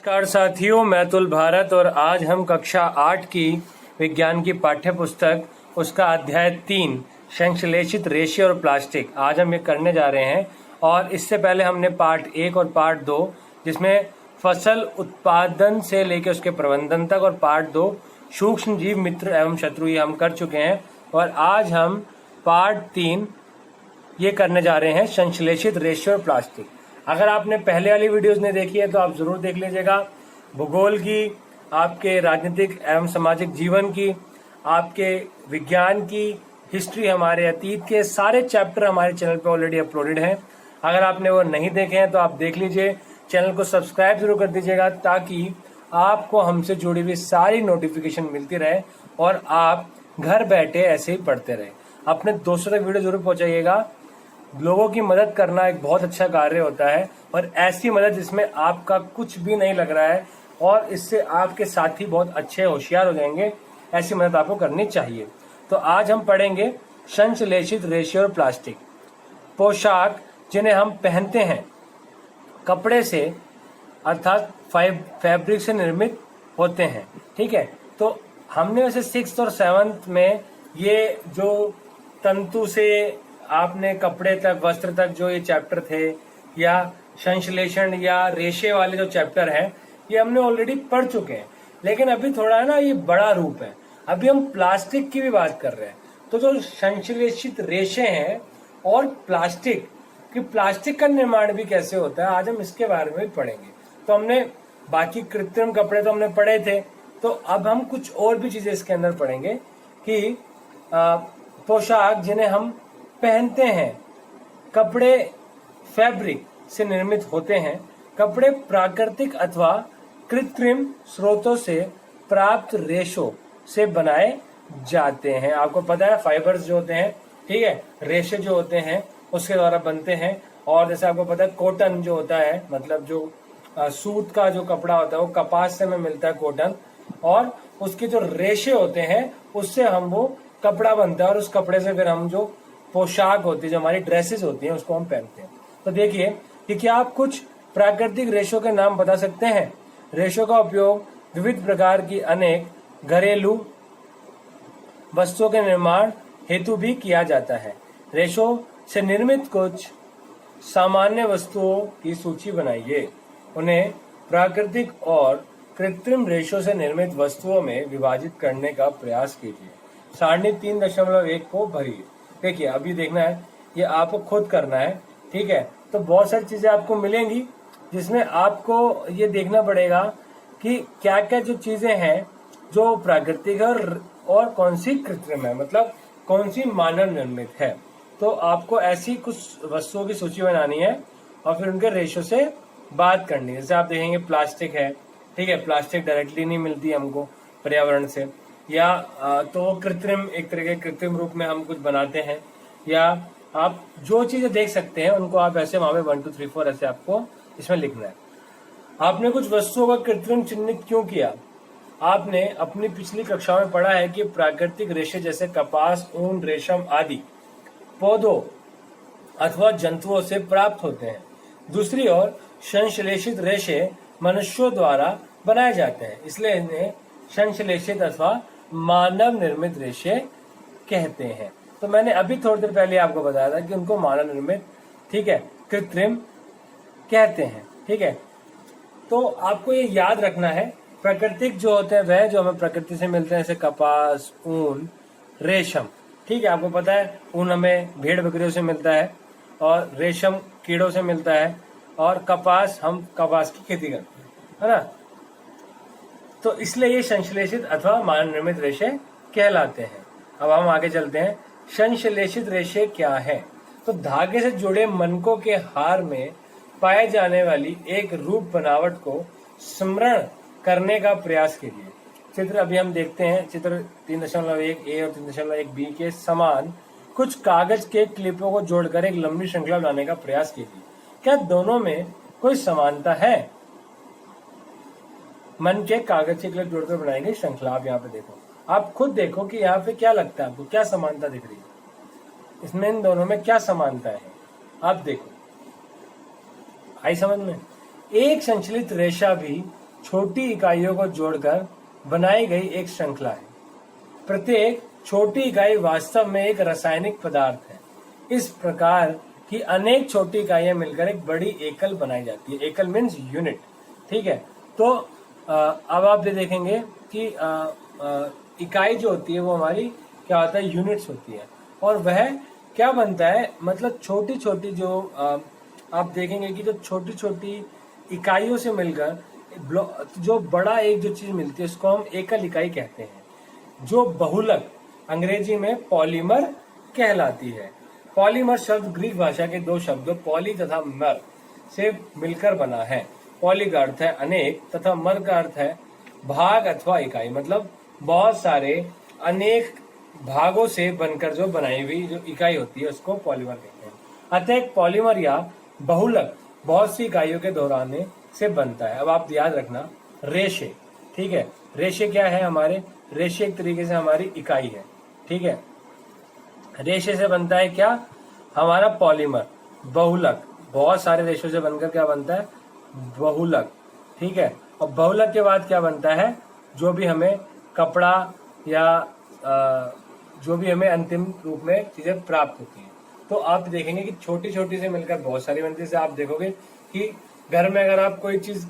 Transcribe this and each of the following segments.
नमस्कार साथियों, मैं अतुल भारत और आज हम कक्षा 8 की विज्ञान की पाठ्य पुस्तक उसका अध्याय 3 संश्लेषित रेशे और प्लास्टिक आज हम ये करने जा रहे हैं। और इससे पहले हमने पार्ट 1 और पार्ट 2 जिसमें फसल उत्पादन से लेकर उसके प्रबंधन तक और पार्ट 2 सूक्ष्म जीव मित्र एवं शत्रु ये हम कर चुके हैं। और आज हम पार्ट 3 ये करने जा रहे हैं संश्लेषित रेशे और प्लास्टिक। अगर आपने पहले वाली वीडियोस नहीं देखी है तो आप जरूर देख लीजिएगा। भूगोल की, आपके राजनीतिक एवं सामाजिक जीवन की, आपके विज्ञान की, हिस्ट्री, हमारे अतीत के सारे चैप्टर हमारे चैनल पे ऑलरेडी अपलोडेड हैं। अगर आपने वो नहीं देखे हैं तो आप देख लीजिए। चैनल को सब्सक्राइब जरूर कर दीजिएगा ताकि आपको हमसे जुड़ी हुई सारी नोटिफिकेशन मिलती रहे और आप घर बैठे ऐसे ही पढ़ते रहे। अपने दोस्तों तक वीडियो जरूर पहुंचाइएगा। लोगों की मदद करना एक बहुत अच्छा कार्य होता है और ऐसी मदद जिसमें आपका कुछ भी नहीं लग रहा है और इससे आपके साथी बहुत अच्छे होशियार हो जाएंगे, ऐसी मदद आपको करनी चाहिए। तो आज हम पढ़ेंगे संश्लेषित रेशे और प्लास्टिक। पोशाक जिन्हें हम पहनते हैं कपड़े से अर्थात फैब्रिक से निर्मित होते हैं। ठीक है, तो हमने वैसे 6th और 7th में ये जो तंतु से आपने कपड़े तक, वस्त्र तक जो ये चैप्टर थे या संश्लेषण या रेशे वाले जो चैप्टर हैं ये हमने ऑलरेडी पढ़ चुके हैं। लेकिन अभी थोड़ा है ना, ये बड़ा रूप है। अभी हम प्लास्टिक की भी बात कर रहे हैं। तो जो संश्लेषित रेशे हैं और प्लास्टिक कि प्लास्टिक का निर्माण भी कैसे होता है, आज हम इसके बारे में भी पढ़ेंगे। तो हमने बाकी कृत्रिम कपड़े तो हमने पढ़े थे, तो अब हम कुछ और भी चीजें इसके अंदर पढ़ेंगे कि पोशाक जिन्हें हम पहनते हैं कपड़े फैब्रिक से निर्मित होते हैं। कपड़े प्राकृतिक अथवा कृत्रिम स्रोतों से प्राप्त रेशों से बनाए जाते हैं। आपको पता है फाइबर्स जो होते हैं, ठीक है, रेशे जो होते हैं उसके द्वारा बनते हैं। और जैसे आपको पता है कॉटन जो होता है, मतलब जो सूत का जो कपड़ा होता है वो कपास से हमें मिलता है कॉटन, और उसके जो रेशे होते हैं उससे हम वो कपड़ा बनता है और उस कपड़े से फिर हम जो पोशाक होती है, जो हमारी ड्रेसेस होती हैं, उसको हम पहनते हैं। तो देखिए कि क्या आप कुछ प्राकृतिक रेशों के नाम बता सकते हैं। रेशों का उपयोग विविध प्रकार की अनेक घरेलू वस्तुओं के निर्माण हेतु भी किया जाता है। रेशों से निर्मित कुछ सामान्य वस्तुओं की सूची बनाइए। उन्हें प्राकृतिक और कृत्रिम रेशों से निर्मित वस्तुओं में विभाजित करने का प्रयास कीजिए। सारणी 3.1 को भरिए। देखिए अभी देखना है, ये आपको खुद करना है। ठीक है, तो बहुत सारी चीजें आपको मिलेंगी जिसमें आपको ये देखना पड़ेगा कि क्या क्या जो चीजें हैं जो प्राकृतिक है और कौन सी कृत्रिम है, मतलब कौन सी मानव निर्मित है। तो आपको ऐसी कुछ वस्तुओं की सूची बनानी है और फिर उनके रेशो से बात करनी है। जैसे आप देखेंगे प्लास्टिक है, ठीक है, प्लास्टिक डायरेक्टली नहीं मिलती हमको पर्यावरण से, या तो वो कृत्रिम, एक तरह के कृत्रिम रूप में हम कुछ बनाते हैं, या आप जो चीजें देख सकते हैं उनको आप ऐसे वहां पे 1 2 3 4 ऐसे आपको इसमें लिखना है। आपने कुछ वस्तुओं का कृत्रिम चिन्हित क्यों किया। आपने अपनी पिछली कक्षा में पढ़ा है कि प्राकृतिक रेशे जैसे कपास, ऊन, रेशम आदि पौधों अथवा जंतुओं से प्राप्त होते हैं। दूसरी ओर संश्लेषित रेशे मनुष्यों द्वारा बनाए जाते हैं, इसलिए इन्हें संश्लेषित अथवा मानव निर्मित रेशे कहते हैं। तो मैंने अभी थोड़ी देर पहले आपको बताया था कि उनको मानव निर्मित, ठीक है, कृत्रिम कहते हैं। ठीक है, तो आपको ये याद रखना है, प्राकृतिक जो होते हैं वह जो हमें प्रकृति से मिलते हैं, जैसे कपास, ऊन, रेशम। ठीक है, आपको पता है ऊन हमें भेड़ बकरियों से मिलता है और रेशम कीड़ों से मिलता है, और कपास हम कपास की खेती करते हैं, है ना। तो इसलिए ये संश्लेषित अथवा मानव निर्मित रेशे कहलाते हैं। अब हम आगे चलते हैं। संश्लेषित रेशे क्या है। तो धागे से जुड़े मनकों के हार में पाए जाने वाली एक रूप बनावट को स्मरण करने का प्रयास कीजिए। चित्र अभी हम देखते हैं, चित्र 3.1 और 3.1b के समान कुछ कागज के क्लिपों को जोड़कर एक लंबी श्रृंखला बनाने का प्रयास कीजिए। क्या दोनों में कोई समानता है। मन के कागज के क्लिप जोड़कर बनाई गई श्रृंखला। आप यहाँ पे देखो, आप खुद देखो कि यहाँ पे क्या लगता है आपको, क्या समानता दिख रही है इसमें, इन दोनों में क्या समानता है। आप देखो, आई समझ में। एक संचलित रेशा भी छोटी इकाइयों को जोड़कर बनाई गई एक श्रृंखला है। प्रत्येक छोटी इकाई वास्तव में एक रासायनिक पदार्थ है। इस प्रकार की अनेक छोटी इकाइयां मिलकर एक बड़ी एकल बनाई जाती है। एकल मीन्स यूनिट, ठीक है। तो अब आप ये देखेंगे कि इकाई जो होती है वो हमारी क्या होता है, यूनिट्स होती है। और वह क्या बनता है, मतलब छोटी छोटी जो आप देखेंगे कि जो छोटी छोटी इकाइयों से मिलकर जो बड़ा एक जो चीज मिलती है उसको हम एकल इकाई कहते हैं, जो बहुलक अंग्रेजी में पॉलीमर कहलाती है। पॉलीमर शब्द ग्रीक भाषा के दो शब्दों पॉली तथा मर से मिलकर बना है। पॉली का अर्थ है अनेक तथा मर का अर्थ है भाग अथवा इकाई, मतलब बहुत सारे अनेक भागों से बनकर जो बनाई हुई जो इकाई होती है उसको पॉलीमर कहते हैं। अतः एक पॉलीमर या बहुलक बहुत सी इकाइयों के दोहराने से बनता है। अब आप याद रखना रेशे, ठीक है। रेशे क्या है हमारे, रेशे एक तरीके से हमारी इकाई है, ठीक है। रेशे से बनता है क्या, हमारा पॉलीमर। बहुलक बहुत सारे रेशों से बनकर क्या बनता है, बहुलक, ठीक है। और बहुलक के बाद क्या बनता है, जो भी हमें कपड़ा या जो भी हमें अंतिम रूप में चीजें प्राप्त होती है। तो आप देखेंगे कि छोटी छोटी से मिलकर बहुत सारी बनती है। जैसे आप देखोगे कि घर में अगर आप कोई चीज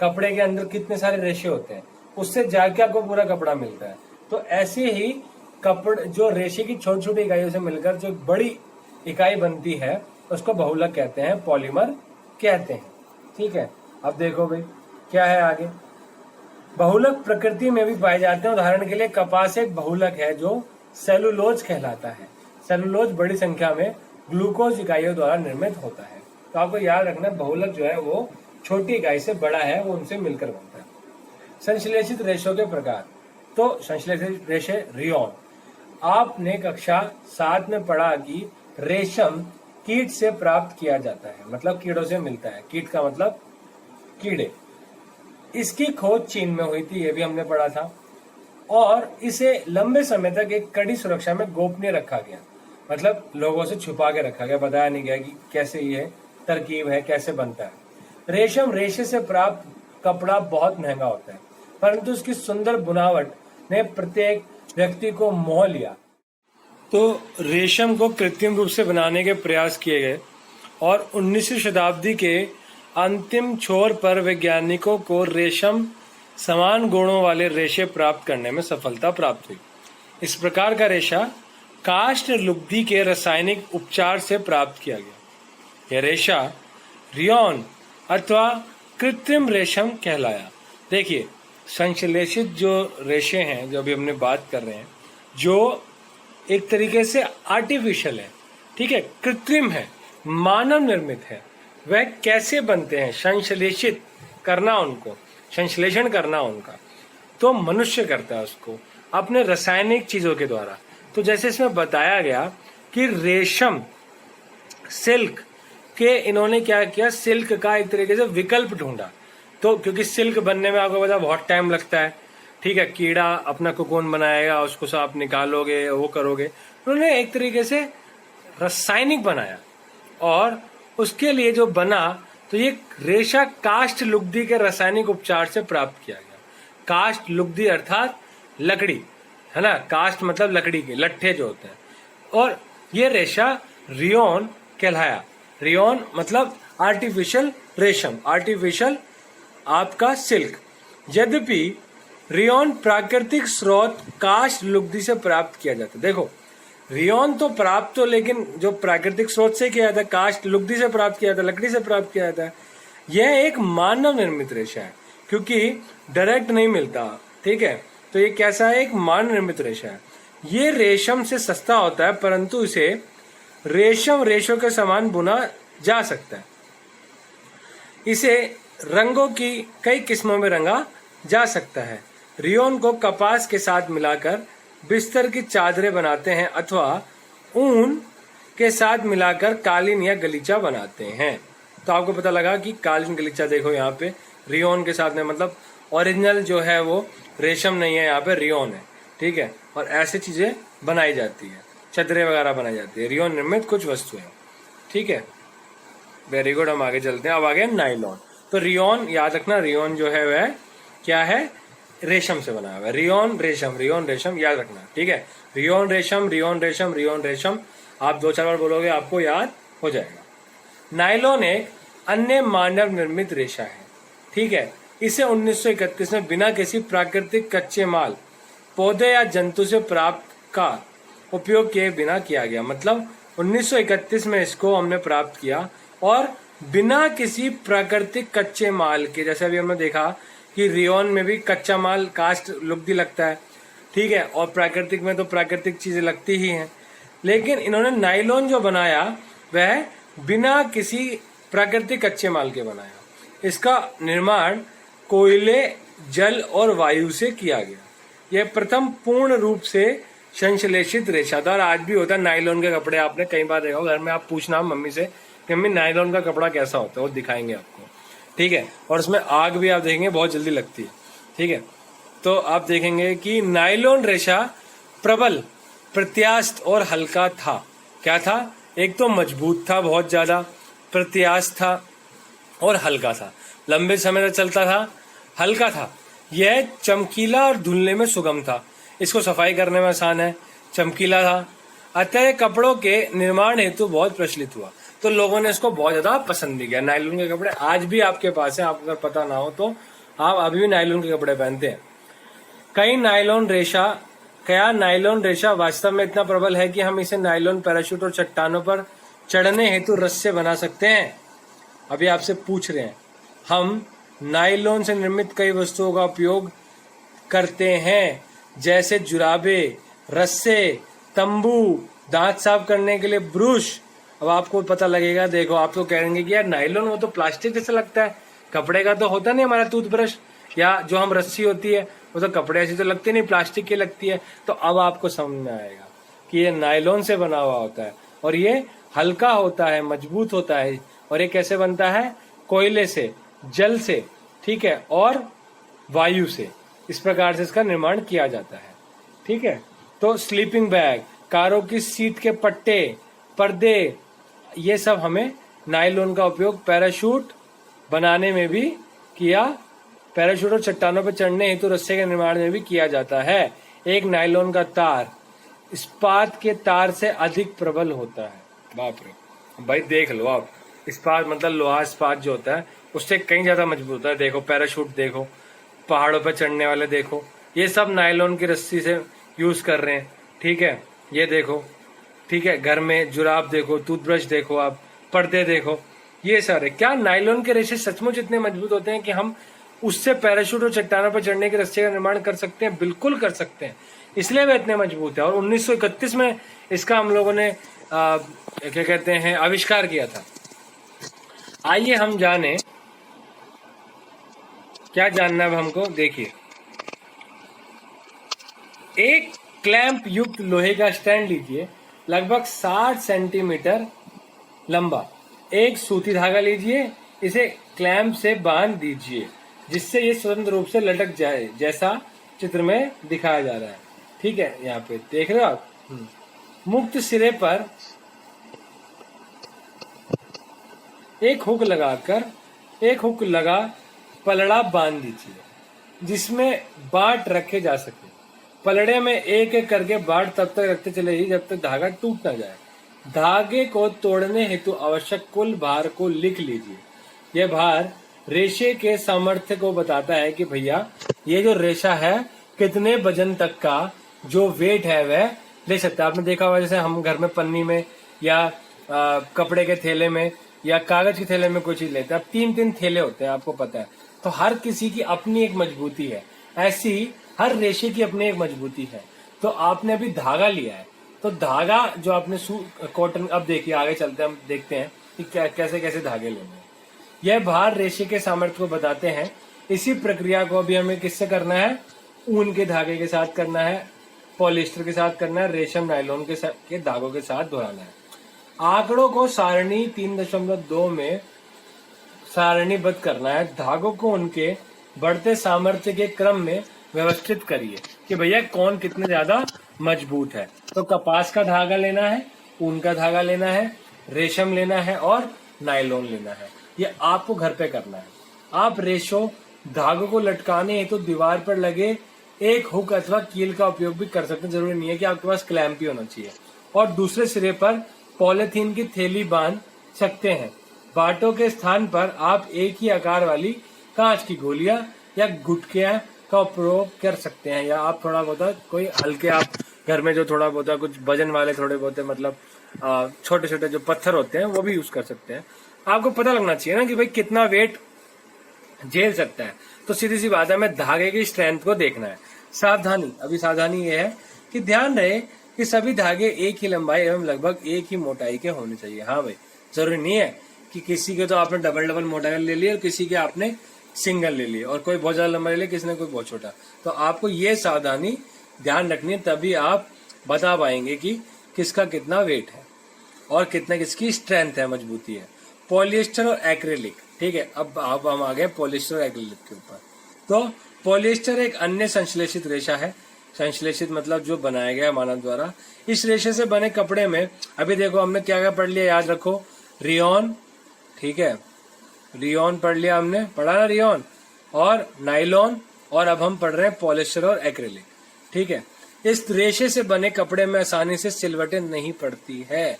कपड़े के अंदर कितने सारे रेशे होते हैं, उससे जाके आपको पूरा कपड़ा मिलता है। तो ऐसे ही कपड़े जो रेशे की छोटी छोटी इकाइयों से मिलकर जो बड़ी इकाई बनती है उसको बहुलक कहते हैं, पॉलीमर कहते हैं, ठीक है। अब देखो भाई क्या है आगे, बहुलक प्रकृति में भी पाए जाते हैं। उदाहरण के लिए कपास एक बहुलक है जो सेलुलोज कहलाता है। सेलुलोज बड़ी संख्या में ग्लूकोज इकाइयों द्वारा निर्मित होता है। तो आपको याद रखना बहुलक जो है वो छोटी इकाई से बड़ा है, वो उनसे मिलकर बनता है। संश्लेषित रेशों के प्रकार, तो संश्लेषित रेशे रियोन। आपने कक्षा 7 में पढ़ा कि रेशम कीट से प्राप्त किया जाता है, मतलब कीड़ों से मिलता है। कीट का मतलब कीड़े। इसकी खोज चीन में हुई थी, ये भी हमने पढ़ा था। और इसे लंबे समय तक एक कड़ी सुरक्षा में गोपनीय रखा गया, मतलब लोगों से छुपा के रखा गया, बताया नहीं गया कि कैसे ये तरकीब है, कैसे बनता है। रेशम रेशे से प्राप्त कपड़ा बहुत महंगा होता है, परंतु उसकी सुंदर बुनावट ने प्रत्येक व्यक्ति को मोह लिया। तो रेशम को कृत्रिम रूप से बनाने के प्रयास किए गए और 19वीं शताब्दी के अंतिम छोर पर वैज्ञानिकों को रेशम समान गुणों वाले रेशे प्राप्त करने में सफलता प्राप्त हुई। इस प्रकार का रेशा काष्ठ लुगदी के रासायनिक उपचार से प्राप्त किया गया। यह रेशा रियोन अथवा कृत्रिम रेशम कहलाया। देखिए संश्लेषित जो रेशे हैं, जो अभी हमने बात कर रहे हैं, जो एक तरीके से आर्टिफिशियल है, ठीक है, कृत्रिम है, मानव निर्मित है, वह कैसे बनते हैं, संश्लेषित करना उनको, संश्लेषण करना उनका तो मनुष्य करता है उसको अपने रासायनिक चीजों के द्वारा। तो जैसे इसमें बताया गया कि रेशम सिल्क के इन्होंने क्या किया, सिल्क का एक तरीके से विकल्प ढूंढा। तो क्योंकि सिल्क बनने में आपको पता बहुत टाइम लगता है, ठीक है, कीड़ा अपना कोकून बनाएगा, उसको सब आप निकालोगे, वो करोगे। उन्होंने एक तरीके से रासायनिक बनाया और उसके लिए जो बना तो ये रेशा काष्ठ लुगदी के रासायनिक उपचार से प्राप्त किया गया। काष्ठ लुगदी अर्थात लकड़ी, है ना, काष्ठ मतलब लकड़ी के लट्ठे जो होते हैं। और ये रेशा रियोन कहलाया। रियोन मतलब आर्टिफिशियल रेशम, आर्टिफिशियल आपका सिल्क। यद्यपि रियोन प्राकृतिक स्रोत काष्ठ लुगदी से प्राप्त किया जाता है। देखो रियोन तो प्राप्त तो, लेकिन जो प्राकृतिक स्रोत से किया जाता है, काष्ठ लुगदी से प्राप्त किया जाता है, लकड़ी से प्राप्त किया जाता है। यह एक मानव निर्मित रेशा है क्योंकि डायरेक्ट नहीं मिलता, ठीक है। तो ये कैसा है, एक मानव निर्मित रेशा है। ये रेशम से सस्ता होता है, परंतु इसे रेशम रेशों के समान बुना जा सकता है। इसे रंगों की कई किस्मों में रंगा जा सकता है। रियोन को कपास के साथ मिलाकर बिस्तर की चादरें बनाते हैं अथवा ऊन के साथ मिलाकर कालीन या गलीचा बनाते हैं। तो आपको पता लगा कि कालीन गलीचा देखो यहाँ पे रियोन के साथ में, मतलब ओरिजिनल जो है वो रेशम नहीं है, यहाँ पे रियोन है, ठीक है। और ऐसे चीजें बनाई जाती है, चादरें वगैरह बनाई जाती है, रियोन निर्मित कुछ वस्तुएं, ठीक है। वेरी गुड, हम आगे चलते हैं। अब आगे नाइलॉन। तो रियोन याद रखना, रियोन जो है वह क्या है, रेशम से बना हुआ है। रियोन रेशम याद रखना, ठीक है। रियोन रेशम आप 2-4 बार बोलोगे आपको याद हो जाएगा। नायलॉन एक अन्य मानव निर्मित रेशा है, ठीक है। इसे 1931 में बिना किसी प्राकृतिक कच्चे माल, पौधे या जंतु से प्राप्त का उपयोग किए बिना किया गया। मतलब 1931 में इसको हमने प्राप्त किया और बिना किसी प्राकृतिक कच्चे माल के, जैसे अभी हमने देखा कि रियोन में भी कच्चा माल कास्ट लुक भी लगता है, ठीक है, और प्राकृतिक में तो प्राकृतिक चीजें लगती ही हैं। लेकिन इन्होंने नायलॉन जो बनाया वह बिना किसी प्राकृतिक कच्चे माल के बनाया। इसका निर्माण कोयले, जल और वायु से किया गया। यह प्रथम पूर्ण रूप से संश्लेषित रेशा था। और आज भी होता है नायलॉन के कपड़े, आपने कई बार देखा घर में, आप पूछना मम्मी से कि मम्मी नायलॉन का कपड़ा कैसा होता है, वो दिखाएंगे आपको, ठीक है। और उसमें आग भी आप देखेंगे बहुत जल्दी लगती है, ठीक है। तो आप देखेंगे कि नायलॉन रेशा प्रबल, प्रत्यास्थ और हल्का था। क्या था? एक तो मजबूत था बहुत ज्यादा, प्रत्यास्थ था और हल्का था, लंबे समय तक चलता था, हल्का था। यह चमकीला और धुलने में सुगम था, इसको सफाई करने में आसान है, चमकीला था, अतः कपड़ों के निर्माण हेतु बहुत प्रचलित हुआ। तो लोगों ने इसको बहुत ज्यादा पसंद भी किया। नायलॉन के कपड़े आज भी आपके पास है, आपको अगर पता ना हो तो आप अभी भी नायलॉन के कपड़े पहनते हैं। क्या नायलॉन रेशा वास्तव में इतना प्रबल है कि हम इसे नायलॉन पैराशूट और चट्टानों पर चढ़ने हेतु रस्से बना सकते हैं? अभी आपसे पूछ रहे हैं। हम नायलॉन से निर्मित कई वस्तुओं का उपयोग करते हैं, जैसे जुराबे, रस्से, तंबू, दांत साफ करने के लिए ब्रश। अब आपको पता लगेगा, देखो आप तो कहेंगे कि यार नायलॉन वो तो प्लास्टिक जैसा लगता है, कपड़े का तो होता नहीं हमारा टूथब्रश, या जो हम रस्सी होती है वो तो कपड़े ऐसी तो लगती नहीं, प्लास्टिक की लगती है। तो अब आपको समझ में आएगा कि ये नायलॉन से बना हुआ होता है और ये हल्का होता है, मजबूत होता है। और ये कैसे बनता है? कोयले से, जल से, ठीक है, और वायु से। इस प्रकार से इसका निर्माण किया जाता है, ठीक है। तो स्लीपिंग बैग, कारों की सीट के पट्टे, पर्दे, ये सब हमें नायलॉन का उपयोग पैराशूट बनाने में भी किया, पैराशूट और चट्टानों पर चढ़ने हेतु रस्से के निर्माण में भी किया जाता है। एक नायलॉन का तार इस्पात के तार से अधिक प्रबल होता है। बाप रे भाई, देख लो आप, इस्पात मतलब लोहा इस्पात जो होता है उससे कहीं ज्यादा मजबूत होता है। देखो पैराशूट देखो, पहाड़ों पर चढ़ने वाले देखो, ये सब नायलॉन की रस्सी से यूज कर रहे हैं, ठीक है। ये देखो, ठीक है, घर में जुराब देखो, टूथब्रश देखो, आप पर्दे देखो, ये सारे क्या नायलॉन के रेशे सचमुच इतने मजबूत होते हैं कि हम उससे पैराशूट और चट्टानों पर चढ़ने के रस्से का निर्माण कर सकते हैं? बिल्कुल कर सकते हैं, इसलिए वे इतने मजबूत है। और 1931 में इसका हम लोगों ने क्या कहते हैं, आविष्कार किया था। आइए हम जाने, क्या जानना है हमको, देखिए। एक क्लैंप युक्त लोहे का स्टैंड लीजिए, लगभग 60 सेंटीमीटर लंबा। एक सूती धागा लीजिए, इसे क्लैंप से बांध दीजिए जिससे ये स्वतंत्र रूप से लटक जाए, जैसा चित्र में दिखाया जा रहा है, ठीक है। यहाँ पे देख रहे हो आप। मुक्त सिरे पर एक हुक लगा पलड़ा बांध दीजिए जिसमें बाट रखे जा सके। पलड़े में एक एक करके बाट तब तक रखते चले ही जब तक धागा टूट ना जाए। धागे को तोड़ने हेतु आवश्यक कुल भार को लिख लीजिए। यह भार रेशे के सामर्थ्य को बताता है कि भैया ये जो रेशा है कितने वजन तक का जो वेट है वह ले सकता है। आपने देखा होगा जैसे हम घर में पन्नी में या कपड़े के थैले में या कागज के थैले में कोई चीज लेते हैं, अब 3-3 थैले होते हैं, आपको पता है। तो हर किसी की अपनी एक मजबूती है, ऐसी हर रेशे की अपनी एक मजबूती है। तो आपने अभी धागा लिया है, तो धागा जो आपने कॉटन, अब देखिए आगे चलते हैं, हम देखते हैं कि कैसे कैसे धागे लेने हैं। यह भार रेशे के सामर्थ्य को बताते हैं। इसी प्रक्रिया को अभी हमें किससे करना है? ऊन के धागे के साथ करना है, पॉलिस्टर के साथ करना है, रेशम नायलॉन के धागों के साथ दोहराना है। आंकड़ों को सारणी 3.2 में सारणीबद्ध करना है। धागों को उनके बढ़ते सामर्थ्य के क्रम में व्यवस्थित करिए कि भैया कौन कितने ज्यादा मजबूत है। तो कपास का धागा लेना है, ऊन का धागा लेना है, रेशम लेना है और नायलॉन लेना है। ये आपको घर पे करना है। आप रेशो धागों को लटकाने हेतु दीवार पर लगे एक हुक अथवा कील का उपयोग भी कर सकते हैं। जरूरी नहीं है कि आपके पास क्लैंप ही होना चाहिए। और दूसरे सिरे पर पॉलिथीन की थैली बांध सकते हैं। बाटों के स्थान पर आप एक ही आकार वाली कांच की गोलियां या गुटकियां का उपयोग कर सकते हैं, या आप थोड़ा बहुत कोई हल्के, आप घर में जो थोड़ा बहुत कुछ वजन वाले थोड़े बहुत मतलब छोटे छोटे जो पत्थर होते हैं वो भी यूज कर सकते हैं। आपको पता लगना चाहिए ना कि भाई कितना वेट झेल सकता है। तो सीधी सी बात है, हमें धागे की स्ट्रेंथ को देखना है। सावधानी, अभी सावधानी ये है कि ध्यान रहे कि सभी धागे एक ही लंबाई एवं लगभग एक ही मोटाई के होने चाहिए। हाँ भाई, जरूरी नहीं है कि किसी के तो आपने डबल मोटाई ले ली और किसी के आपने सिंगल ले ली, और कोई बहुत ज्यादा लंबा ले लिया, किसी ने कोई बहुत छोटा। तो आपको ये सावधानी ध्यान रखनी है, तभी आप बता पाएंगे कि किसका कितना वेट है और कितना किसकी स्ट्रेंथ है, मजबूती है। पॉलिएस्टर और एक्रेलिक, ठीक है। अब हम आ गए पॉलिएस्टर और एक्रेलिक के ऊपर। तो पॉलिएस्टर एक अन्य संश्लेषित रेशा है। संश्लेषित मतलब जो बनाया गया मानव द्वारा। इस रेशे से बने कपड़े में अभी देखो हमने क्या क्या पढ़ लिया, याद रखो। रियोन, ठीक है, रियोन पढ़ लिया हमने, पढ़ा ना रियोन, और नाइलॉन, और अब हम पढ़ रहे हैं पॉलिएस्टर और एक्रेलिक, ठीक है। इस रेशे से बने कपड़े में आसानी से सिलवटें नहीं पड़ती है।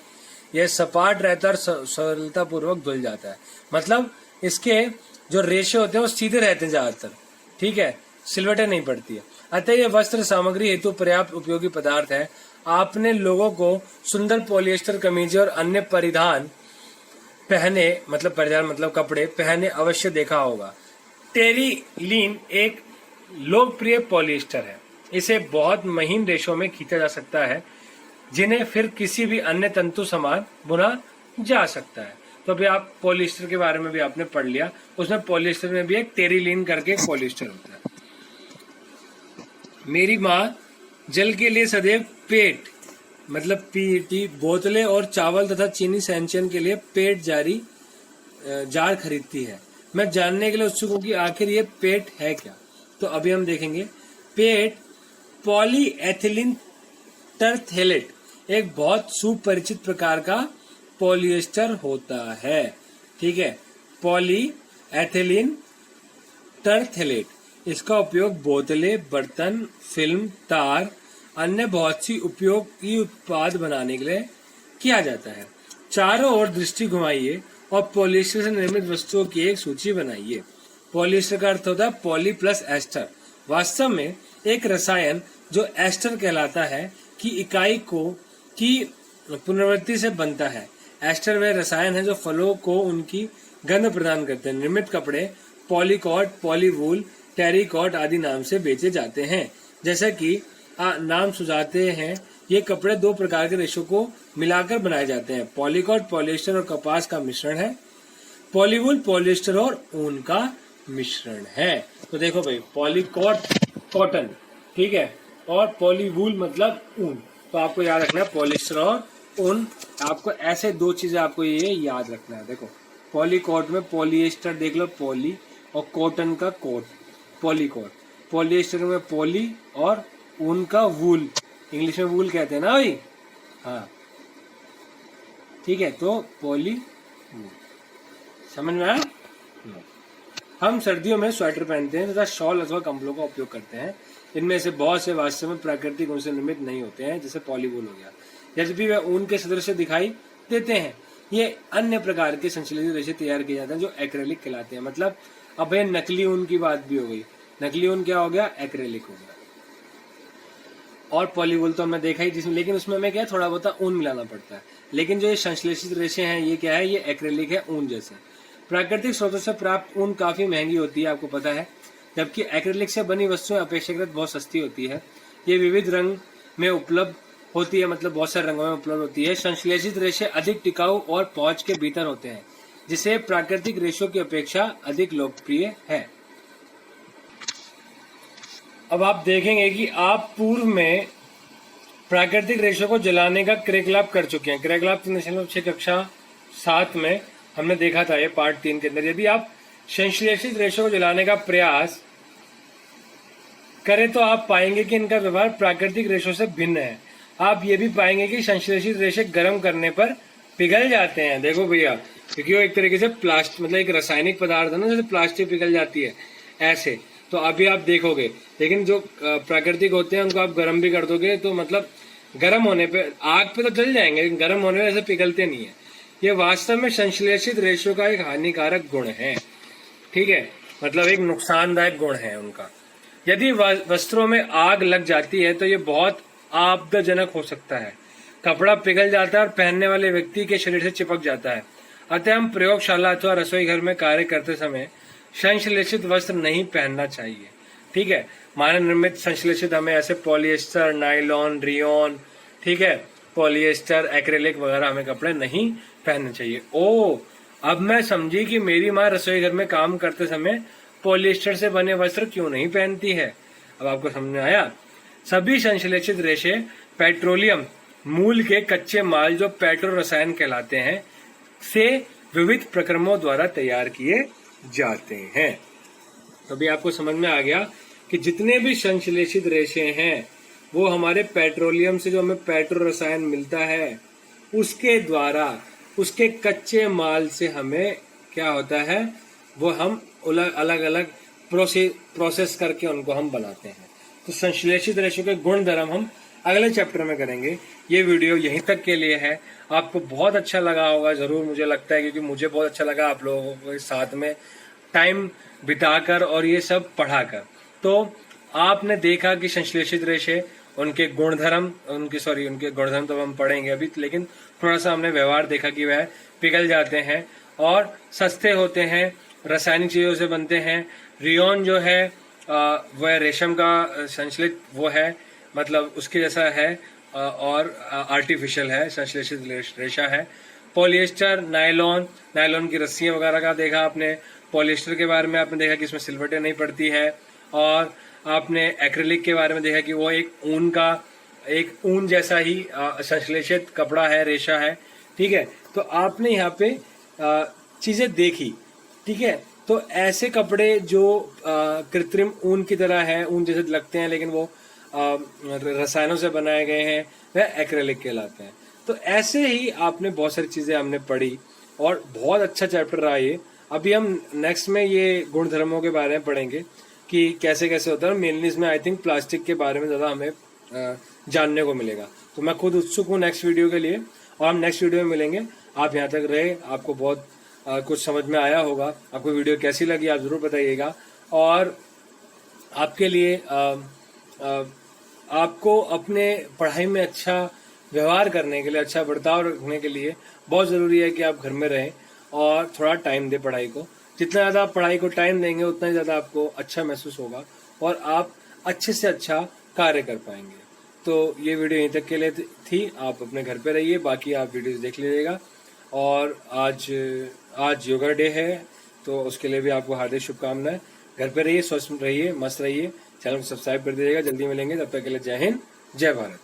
यह सपाट रहता और सरलता पूर्वक धुल जाता है। मतलब इसके जो रेशे होते हैं वो सीधे रहते हैं ज्यादातर, ठीक है, सिलवटें नहीं पड़ती है। अतः यह वस्त्र सामग्री हेतु पर्याप्त उपयोगी पदार्थ है। आपने लोगों को सुंदर पॉलिएस्टर कमीजें और अन्य परिधान मतलब कपड़े पहने अवश्य देखा होगा। टेरिलीन एक लोकप्रिय पॉलिएस्टर है। इसे बहुत महीन रेशों में खींचा जा सकता है, जिन्हें फिर किसी भी अन्य तंतु समान बुना जा सकता है। तो अभी आप पॉलिएस्टर के बारे में भी आपने पढ़ लिया। उसमें पॉलिएस्टर में भी एक टेरिलीन करके एक पॉलिएस्टर होता है। मेरी माँ जल के लिए सदैव पेट मतलब पीटी बोतलें और चावल तथा चीनी सेंचन के लिए पेट जार खरीदती है। मैं जानने के लिए उत्सुक हूँ कि आखिर ये पेट है क्या। तो अभी हम देखेंगे। पेट पॉलीएथिलीन टरथेलेट एक बहुत सुपरिचित प्रकार का पॉलिएस्टर होता है, ठीक है। पॉलीएथिलीन टरथेलेट इसका उपयोग बोतलें, बर्तन, फिल्म, तार, अन्य बहुत सी उपयोगी उत्पाद बनाने के लिए किया जाता है। चारों ओर दृष्टि घुमाइए और पॉलिएस्टर से निर्मित वस्तुओं की एक सूची बनाइए। पॉलिएस्टर का अर्थ होता है पॉली प्लस एस्टर। वास्तव में एक रसायन जो एस्टर कहलाता है की इकाई की पुनरावृत्ति से बनता है। एस्टर वह रसायन है जो फलों को उनकी गंध प्रदान करते हैं। निर्मित कपड़े पॉलीकॉट, पॉलीवूल, टेरिकॉट आदि नाम से बेचे जाते हैं। जैसा कि नाम सुझाते हैं, ये कपड़े दो प्रकार के रेशों को मिलाकर बनाए जाते हैं। पॉलीकॉट पॉलिएस्टर और कपास का मिश्रण है। पॉलीवूल पॉलिएस्टर और ऊन का मिश्रण है। तो देखो भाई, पॉलीकॉट कॉटन, ठीक है, और पॉलीवूल मतलब ऊन। तो आपको याद रखना है पॉलिएस्टर और ऊन। आपको ऐसे दो चीजें आपको ये याद रखना है। देखो, पॉलीकॉट में पॉलिएस्टर देख लो, पॉली, और कॉटन का कोट, पॉलीकॉट। पॉलिएस्टर में पॉली और ऊन का वूल, इंग्लिश में वूल कहते हैं ना भाई, हाँ, ठीक है। तो पॉली वूल, समझ में आया। हम सर्दियों में स्वेटर पहनते हैं तथा शॉल अथवा कंबलों का उपयोग करते हैं। इनमें से बहुत से वास्तव में प्राकृतिक ऊन से निर्मित नहीं होते हैं, जैसे पॉलीवूल हो गया। यद्यपि वे ऊन के सदृश दिखाई देते हैं, ये अन्य प्रकार के संश्लेषित रेशे तैयार किए जाते हैं जो एक्रेलिक कहलाते हैं। मतलब अब ये नकली ऊन की बात भी हो गई। नकली ऊन क्या हो गया, एक्रेलिक हो गया। और पॉलीवूल तो हमने देखा ही, जिसमें लेकिन उसमें हमें क्या थोड़ा बहुत ऊन मिलाना पड़ता है। लेकिन जो ये संश्लेषित रेशे हैं ये क्या है, ये एक्रेलिक है, ऊन जैसे। प्राकृतिक स्रोतों से प्राप्त ऊन काफी महंगी होती है, आपको पता है, जबकि एक्रेलिक से बनी वस्तुएं अपेक्षाकृत बहुत सस्ती होती है। ये विविध रंग में उपलब्ध होती है, मतलब बहुत सारे रंगों में उपलब्ध होती है। संश्लेषित रेशे अधिक टिकाऊ और पहुंच के भीतर होते हैं, जिसे प्राकृतिक रेशों की अपेक्षा अधिक लोकप्रिय है। अब आप देखेंगे कि आप पूर्व में प्राकृतिक रेशों को जलाने का क्रियाकलाप कर चुके हैं। क्रियाकलाप 3.6 कक्षा 7 में हमने देखा था, ये पार्ट 3 के अंदर। यदि आप संश्लेषित रेशों को जलाने का प्रयास करें तो आप पाएंगे कि इनका व्यवहार प्राकृतिक रेशों से भिन्न है। आप ये भी पाएंगे कि संश्लेषित रेशे गर्म करने पर पिघल जाते हैं। देखो भैया, क्योंकि वो एक तरीके से प्लास्टिक मतलब एक रासायनिक पदार्थ है ना, जैसे प्लास्टिक पिघल जाती है ऐसे। तो अभी आप देखोगे, लेकिन जो प्राकृतिक होते हैं उनको आप गर्म भी कर दोगे तो मतलब गर्म होने पे आग पे तो जल जाएंगे, लेकिन गर्म होने में ऐसे पिघलते नहीं है। ये वास्तव में संश्लेषित रेशों का एक हानिकारक गुण है, ठीक है, मतलब एक नुकसानदायक गुण है उनका। यदि वस्त्रों में आग लग जाती है तो ये बहुत आपदाजनक हो सकता है। कपड़ा पिघल जाता है और पहनने वाले व्यक्ति के शरीर से चिपक जाता है। अतः हम प्रयोगशाला अथवा रसोई घर में कार्य करते समय संश्लेषित वस्त्र नहीं पहनना चाहिए, ठीक है। मानव निर्मित संश्लेषित हमें ऐसे पॉलिएस्टर, नायलॉन, रियोन, ठीक है, पॉलिएस्टर, एक्रेलिक वगैरह हमें कपड़े नहीं पहनने चाहिए। अब मैं समझी कि मेरी माँ रसोई घर में काम करते समय पॉलिएस्टर से बने वस्त्र क्यों नहीं पहनती है। अब आपको समझ में आया। सभी संश्लेषित रेशे पेट्रोलियम मूल के कच्चे माल जो पेट्रो रसायन कहलाते हैं से विविध प्रक्रमों द्वारा तैयार किए जाते हैं। तो अभी आपको समझ में आ गया कि जितने भी संश्लेषित रेशे हैं वो हमारे पेट्रोलियम से जो हमें पेट्रो रसायन मिलता है उसके द्वारा, उसके कच्चे माल से हमें क्या होता है, वो हम अलग अलग प्रोसेस करके उनको हम बनाते हैं। तो संश्लेषित रेशों के गुण धर्म हम अगले चैप्टर में करेंगे। ये वीडियो यहीं तक के लिए है। आपको बहुत अच्छा लगा होगा जरूर, मुझे लगता है, क्योंकि मुझे बहुत अच्छा लगा आप लोगों के साथ में टाइम बिताकर और ये सब पढ़ाकर। तो आपने देखा कि संश्लेषित रेशे, उनके गुणधर्म, उनके गुणधर्म तो हम पढ़ेंगे अभी, लेकिन थोड़ा सा हमने व्यवहार देखा कि वह पिघल जाते हैं और सस्ते होते हैं, रासायनिक चीजों से बनते हैं। रियोन जो है वह रेशम का संश्लेषित वो है, मतलब उसके जैसा है और आर्टिफिशियल है, संश्लेषित रेशा है। पॉलिएस्टर, नायलॉन की रस्सियां वगैरह का देखा आपने। पॉलिएस्टर के बारे में आपने देखा कि इसमें सिलवटें नहीं पड़ती है। और आपने एक्रिलिक के बारे में देखा कि वो एक ऊन जैसा ही संश्लेषित कपड़ा है, रेशा है, ठीक है। तो आपने यहाँ पे चीजें देखी, ठीक है। तो ऐसे कपड़े जो कृत्रिम ऊन की तरह है, ऊन जैसे लगते हैं लेकिन वो रसायनों से बनाए गए हैं, वह एक्रेलिक कहलाते हैं। तो ऐसे ही आपने बहुत सारी चीजें हमने पढ़ी और बहुत अच्छा चैप्टर रहा ये। अभी हम नेक्स्ट में ये गुण धर्मों के बारे में पढ़ेंगे कि कैसे कैसे होता है। मेनली इसमें आई थिंक प्लास्टिक के बारे में ज्यादा हमें जानने को मिलेगा। तो मैं खुद उत्सुक हूँ नेक्स्ट वीडियो के लिए, और हम नेक्स्ट वीडियो में मिलेंगे। आप यहाँ तक रहे, आपको बहुत कुछ समझ में आया होगा। आपको वीडियो कैसी लगी आप जरूर बताइएगा। और आपके लिए आपको अपने पढ़ाई में अच्छा व्यवहार करने के लिए, अच्छा बर्ताव रखने के लिए बहुत जरूरी है कि आप घर में रहें और थोड़ा टाइम दें पढ़ाई को। जितना ज्यादा आप पढ़ाई को टाइम देंगे उतना ही ज्यादा आपको अच्छा महसूस होगा और आप अच्छे से अच्छा कार्य कर पाएंगे। तो ये वीडियो यहीं तक के लिए थी। आप अपने घर पे रहिए, बाकी आप वीडियोस देख लीजिएगा। और आज योगा डे है, तो उसके लिए भी आपको हार्दिक शुभकामनाएं। घर पे रहिए, स्वस्थ रहिए, मस्त रहिए। चैनल को सब्सक्राइब कर दीजिएगा। जल्दी मिलेंगे, तब तक के लिए जय हिंद, जय भारत।